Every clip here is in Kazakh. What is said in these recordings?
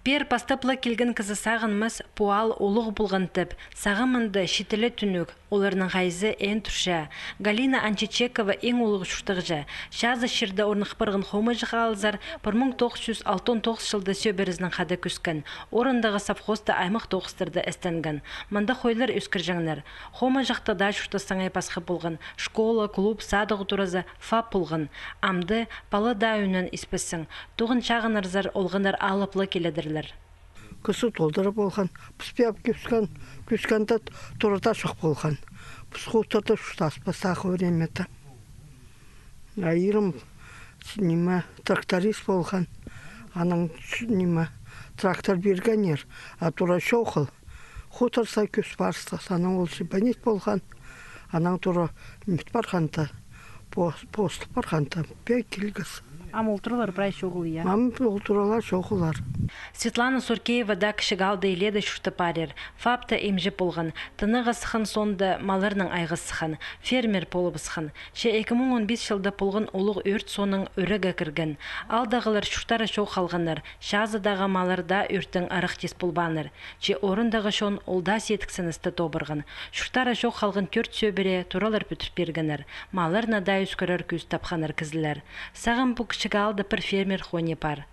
Пер пастаплы келген кызы сағынмыз пуал олық бұлғантып, сағымынды шетілі түнік, оларының ғайзы ән тұрша. Галина Анчичекова ең олығы шүртіғжа. Шазы шерді орнық бірғын хомы жыға алзар, 1969 жылды сөберізінің қады күскен. Орындағы сапхоста аймақ тоғыстырды әстенген. Манда хойлар өскір жаңлар. Хомы жақта да шүрті саңай пасқы болған. Школа, клуб, садығы туразы фап болған. Амды палы да үнін іспесің. Туғын шағын арзар олғындар алыплы келедірлер. Кысы толдыры болған, пұспеп күскенді тұрыда шық болған. Пұсқуттырды шұтаспасағы өреметі. Айырым тракторист болған, аның трактор бергенер, а тұра шоқыл. Құтырса күс барысты, саның ол шибанет болған, аның тұра мүт барғанды, посты барғанды, бек келгіз. Ам ултыралар брай шоғыл, я? Ам ултыралар шоғылар. Светлана Суркеева да кішігалды еледі шүрті парер. Фапта емжі болған. Тынығы сықын сонды малырның айғы сықын. Фермер полып сықын. Ше 2015 жылда болған олық өрт соның өрігі кірген. Алдағылар шүртары шоқ қалғаныр. Шазыдағы малырда өрттің арық тес болбаныр. Че орындағы шон олда сетіксіністі тобырғын. Шүртары шоқ қалғын төрт сөбіре туралар бүтіріп бергенір. Малырна да үскірір көз тапқаныр кізілер. Сағын бұл кішігалды бір фермер хоне бар.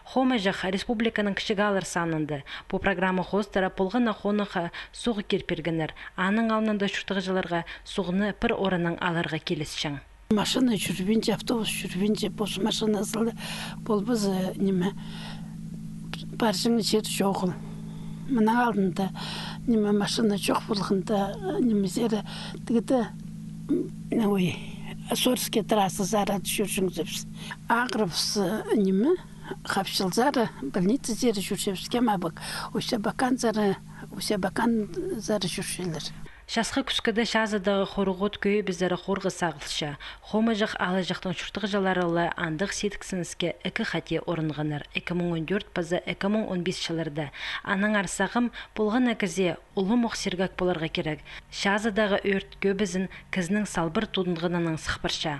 Хомажах республиканың кішігалыр санынды. Бұл программа хостара полғына хоныға суғы керпергенер. Аның алынында шүртіғі жыларға суғыны бір орының аларға келесшің. Машина жүрбенде, автобус жүрбенде, бос машина сылды. Бұл біз баржыңы жер жоғыл. Мұның алдында машина жоқ болғында зері дегіді Сорске трассы зарады жүршіңізіпсіз. Ағырыпсы қапшылзары больница зері жүршепсізге мабық. Ося бакан зары жүршелер. Шасқы күскіді шазыдағы қорғыт көй біздері қорғы сағылшы. Хомы жақ алы жақтың шүртіғі жаларылы андық сетіксінізге 2 қате орынғаныр. 2014 пазы 2015 жылырды. Аның арсағым болған әкізе ұлы мұқсергак боларға керек. Шазыдағы өрт көбізін кізінің салбыр тудынғынының сықпырша.